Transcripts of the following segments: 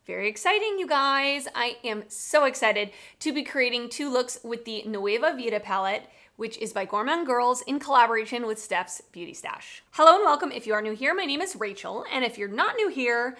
Very exciting, you guys. I am so excited to be creating 2 looks with the NUEVA VIDA palette, which is by Gourmande Girls in collaboration with Steff's Beauty Stash. Hello and welcome. If you are new here, my name is Rachel, and if you're not new here,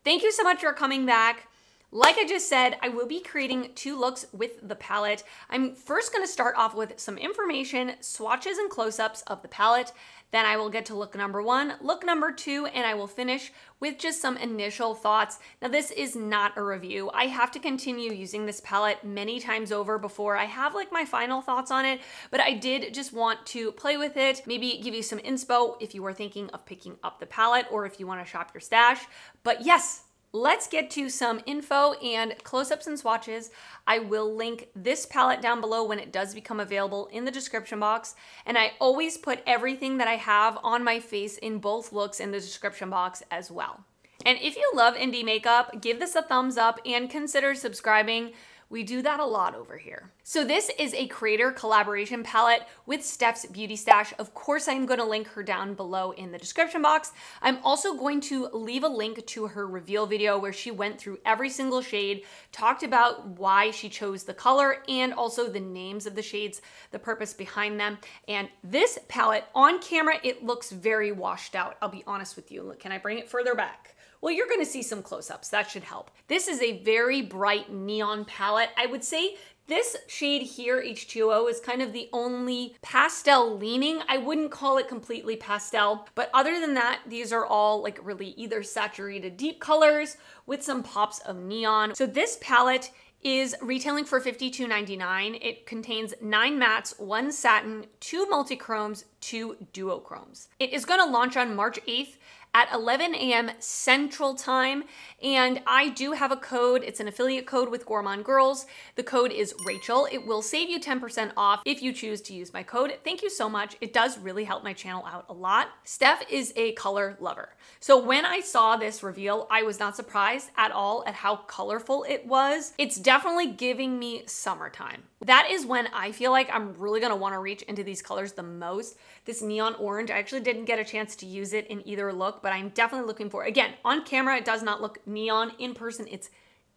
thank you so much for coming back. Like I just said, I will be creating 2 looks with the palette. I'm first going to start off with some information, swatches and close-ups of the palette. Then I will get to look number 1, look number 2, and I will finish with just some initial thoughts. Now this is not a review. I have to continue using this palette many times over before I have like my final thoughts on it, but I did just want to play with it, maybe give you some inspo if you were thinking of picking up the palette or if you want to shop your stash. But yes, let's get to some info and close-ups and swatches. I will link this palette down below when it does become available in the description box. And I always put everything that I have on my face in both looks in the description box as well. And if you love indie makeup, give this a thumbs up and consider subscribing. We do that a lot over here. So this is a creator collaboration palette with Steff's Beauty Stash. Of course, I'm going to link her down below in the description box. I'm also going to leave a link to her reveal video where she went through every single shade, talked about why she chose the color and also the names of the shades, the purpose behind them. And this palette on camera, it looks very washed out. I'll be honest with you. Can I bring it further back? Well, you're gonna see some close-ups, that should help. This is a very bright neon palette. I would say this shade here, H2O, is kind of the only pastel leaning. I wouldn't call it completely pastel, but other than that, these are all like really either saturated deep colors with some pops of neon. So this palette is retailing for $52.99. It contains 9 mattes, 1 satin, 2 multi-chromes, 2 duochromes. It is gonna launch on March 8th at 11 a.m. Central Time. And I do have a code. It's an affiliate code with Gourmande Girls. The code is Rachel. It will save you 10% off if you choose to use my code. Thank you so much. It does really help my channel out a lot. Steph is a color lover. So when I saw this reveal, I was not surprised at all at how colorful it was. It's definitely giving me summertime. That is when I feel like I'm really gonna wanna reach into these colors the most. This neon orange, I actually didn't get a chance to use it in either look, but I'm definitely looking for it. Again, on camera, it does not look neon. In person, it's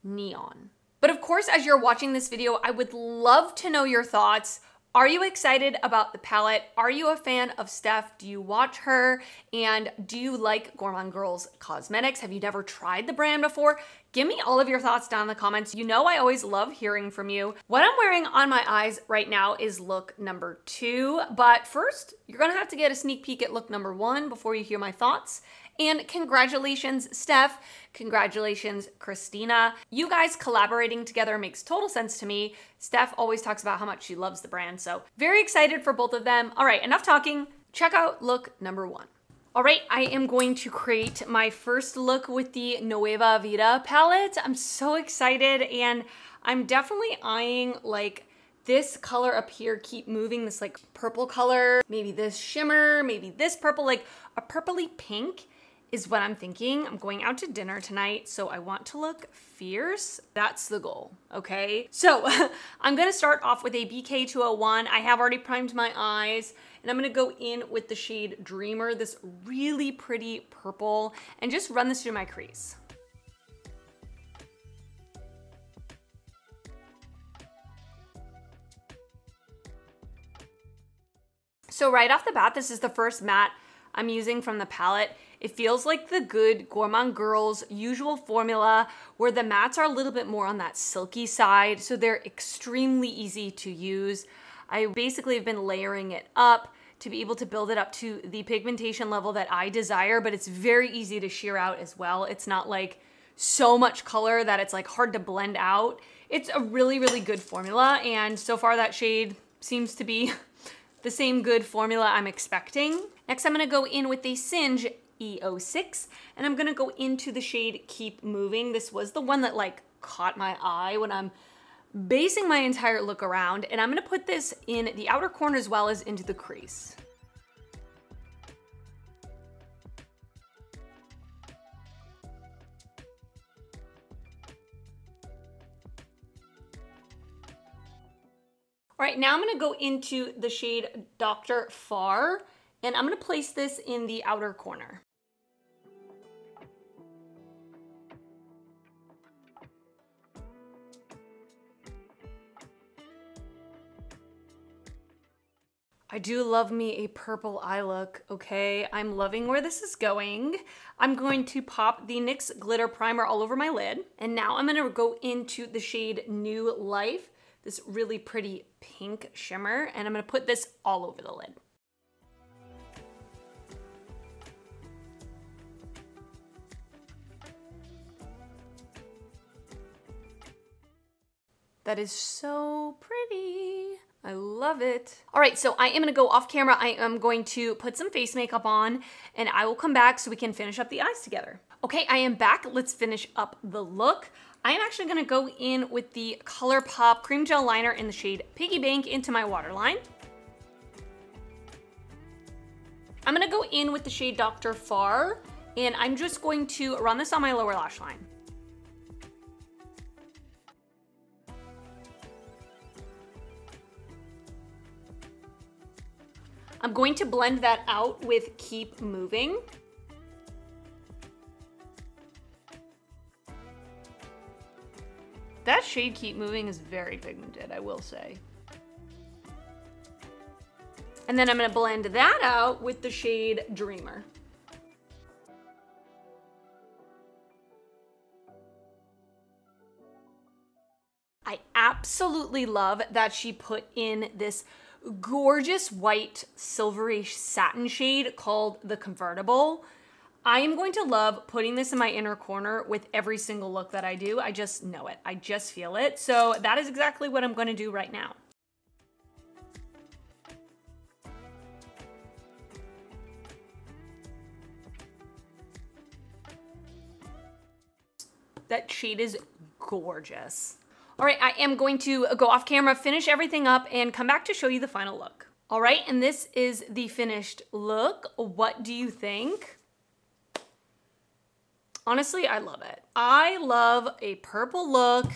neon. But of course, as you're watching this video, I would love to know your thoughts. Are you excited about the palette? Are you a fan of Steph? Do you watch her? And do you like Gourmande Girls cosmetics? Have you never tried the brand before? Give me all of your thoughts down in the comments. You know I always love hearing from you. What I'm wearing on my eyes right now is look number 2, but first, you're gonna have to get a sneak peek at look number 1 before you hear my thoughts. And congratulations, Steph. Congratulations, Christina. You guys collaborating together makes total sense to me. Steph always talks about how much she loves the brand, so very excited for both of them. All right, enough talking. Check out look number 1. All right, I am going to create my first look with the NUEVA VIDA palette. I'm so excited, and I'm definitely eyeing like this color up here, keep moving, this like purple color, maybe this shimmer, maybe this purple, like a purpley pink is what I'm thinking. I'm going out to dinner tonight, so I want to look fierce. That's the goal, okay? So I'm gonna start off with a BK201. I have already primed my eyes, and I'm gonna go in with the shade Dreamer, this really pretty purple, and just run this through my crease. So right off the bat, this is the first matte I'm using from the palette. It feels like the good Gourmande Girls usual formula where the mattes are a little bit more on that silky side, so they're extremely easy to use. I basically have been layering it up to be able to build it up to the pigmentation level that I desire, but it's very easy to sheer out as well. It's not like so much color that it's like hard to blend out. It's a really, really good formula, and so far that shade seems to be the same good formula I'm expecting. Next, I'm gonna go in with a Singe E06, and I'm gonna go into the shade Keep Moving. This was the one that like caught my eye when I'm basing my entire look around, and I'm gonna put this in the outer corner as well as into the crease. All right, now I'm gonna go into the shade Dr. Far, and I'm gonna place this in the outer corner. I do love me a purple eye look, okay? I'm loving where this is going. I'm going to pop the NYX glitter primer all over my lid. And now I'm gonna go into the shade New Life, this really pretty pink shimmer, and I'm gonna put this all over the lid. That is so pretty. I love it. All right, so I am gonna go off camera. I am going to put some face makeup on and I will come back so we can finish up the eyes together. Okay, I am back. Let's finish up the look. I am actually gonna go in with the ColourPop Cream Gel Liner in the shade Piggy Bank into my waterline. I'm gonna go in with the shade Dr. Far, and I'm just going to run this on my lower lash line. I'm going to blend that out with Keep Moving. That shade Keep Moving is very pigmented, I will say. And then I'm gonna blend that out with the shade Dreamer. I absolutely love that she put in this gorgeous white silvery satin shade called the Convertible. I am going to love putting this in my inner corner with every single look that I do. I just know it. I just feel it. So that is exactly what I'm going to do right now. That shade is gorgeous. All right, I am going to go off camera, finish everything up, and come back to show you the final look. All right, and this is the finished look. What do you think? Honestly, I love it. I love a purple look,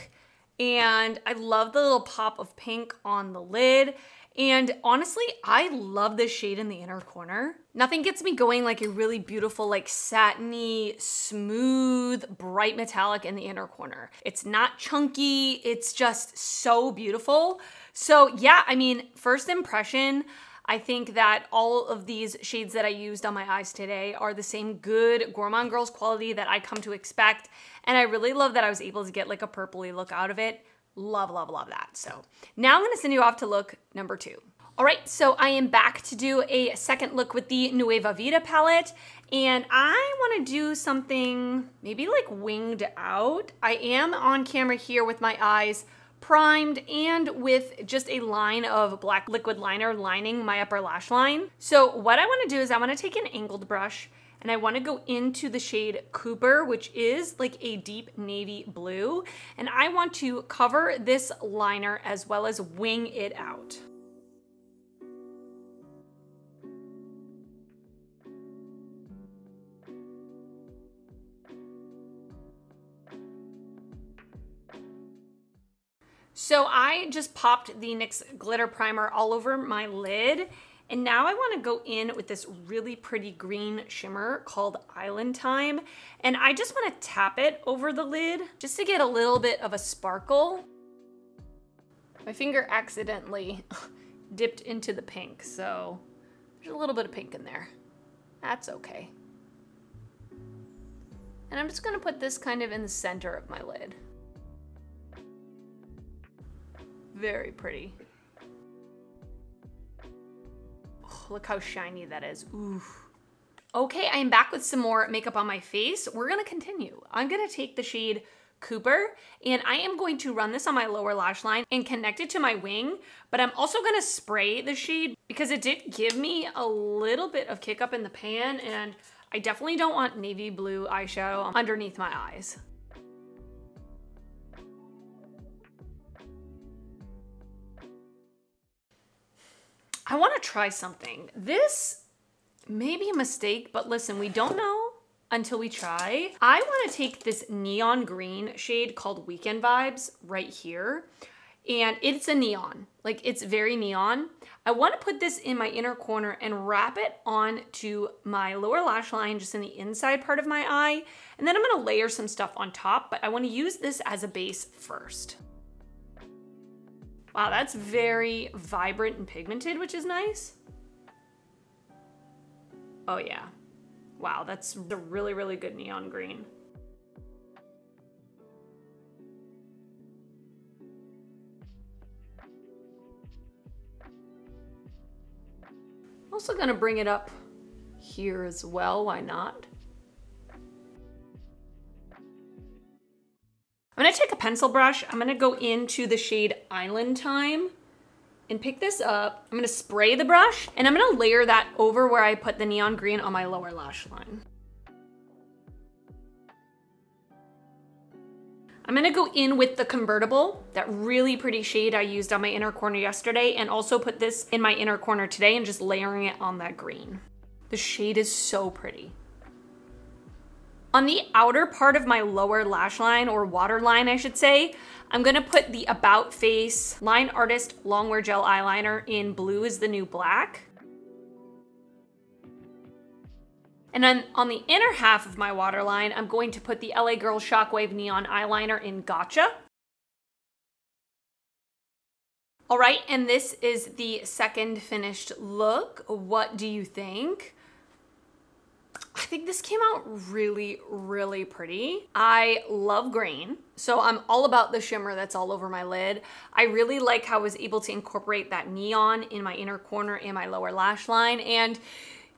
and I love the little pop of pink on the lid. And honestly, I love this shade in the inner corner. Nothing gets me going like a really beautiful, like satiny, smooth, bright metallic in the inner corner. It's not chunky, it's just so beautiful. So yeah, I mean, first impression, I think that all of these shades that I used on my eyes today are the same good Gourmande Girls quality that I come to expect. And I really love that I was able to get like a purpley look out of it. Love, love, love that. So now I'm gonna send you off to look number 2. All right, so I am back to do a second look with the NUEVA VIDA palette, and I wanna do something maybe like winged out. I am on camera here with my eyes primed and with just a line of black liquid liner lining my upper lash line. So what I wanna do is I wanna take an angled brush and I wanna go into the shade Cooper, which is like a deep navy blue. And I want to cover this liner as well as wing it out. So I just popped the NYX glitter primer all over my lid. And now I wanna go in with this really pretty green shimmer called Island Time. And I just wanna tap it over the lid just to get a little bit of a sparkle. My finger accidentally dipped into the pink, so there's a little bit of pink in there. That's okay. And I'm just gonna put this kind of in the center of my lid. Very pretty. Look how shiny that is. Ooh. Okay, I am back with some more makeup on my face. We're gonna continue. I'm gonna take the shade Cooper and I am going to run this on my lower lash line and connect it to my wing, but I'm also gonna spray the shade because it did give me a little bit of kick up in the pan and I definitely don't want navy blue eyeshadow underneath my eyes. I wanna try something. This may be a mistake, but listen, we don't know until we try. I wanna take this neon green shade called Weekend Vibes right here, and it's a neon, like it's very neon. I wanna put this in my inner corner and wrap it onto my lower lash line, just in the inside part of my eye, and then I'm gonna layer some stuff on top, but I wanna use this as a base first. Wow, that's very vibrant and pigmented, which is nice. Oh yeah. Wow, that's a really, really good neon green. Also gonna bring it up here as well, why not? I'm gonna take a pencil brush, I'm gonna go into the shade Island Time and pick this up. I'm gonna spray the brush and I'm gonna layer that over where I put the neon green on my lower lash line. I'm gonna go in with the Convertible, that really pretty shade I used on my inner corner yesterday, and also put this in my inner corner today and just layering it on that green. The shade is so pretty. On the outer part of my lower lash line, or waterline I should say, I'm gonna put the About Face Line Artist Longwear Gel Eyeliner in Blue is the New Black. And then on the inner half of my waterline, I'm going to put the LA Girl Shockwave Neon Eyeliner in Gotcha. All right, and this is the second finished look. What do you think? I think this came out really, really pretty. I love green, so I'm all about the shimmer that's all over my lid. I really like how I was able to incorporate that neon in my inner corner and my lower lash line. And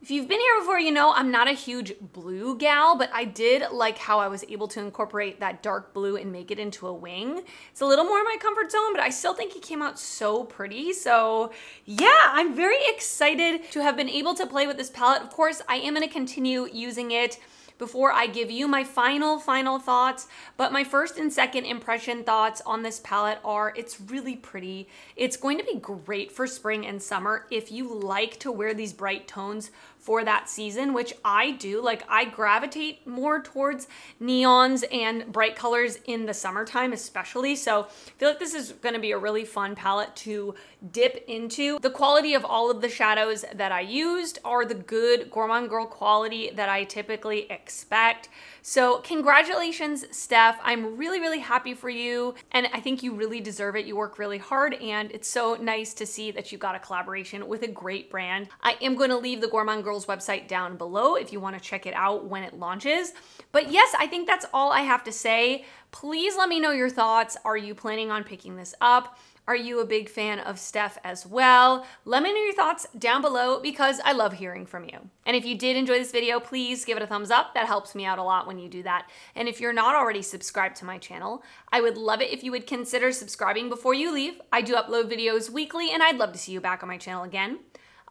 if you've been here before, you know I'm not a huge blue gal, but I did like how I was able to incorporate that dark blue and make it into a wing. It's a little more in my comfort zone, but I still think it came out so pretty. So yeah, I'm very excited to have been able to play with this palette. Of course, I am gonna continue using it before I give you my final thoughts, but my first and second impression thoughts on this palette are it's really pretty. It's going to be great for spring and summer if you like to wear these bright tones for that season, which I do. Like, I gravitate more towards neons and bright colors in the summertime especially, so I feel like this is gonna be a really fun palette to dip into. The quality of all of the shadows that I used are the good Gourmande Girl quality that I typically expect. So congratulations, Steph. I'm really, really happy for you, and I think you really deserve it. You work really hard, and it's so nice to see that you got a collaboration with a great brand. I am going to leave the Gourmande Girls website down below if you want to check it out when it launches. But yes, I think that's all I have to say. Please let me know your thoughts. Are you planning on picking this up? Are you a big fan of Steph as well? Let me know your thoughts down below because I love hearing from you. And if you did enjoy this video, please give it a thumbs up. That helps me out a lot when you do that. And if you're not already subscribed to my channel, I would love it if you would consider subscribing before you leave. I do upload videos weekly and I'd love to see you back on my channel again.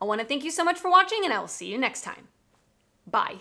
I want to thank you so much for watching and I will see you next time. Bye.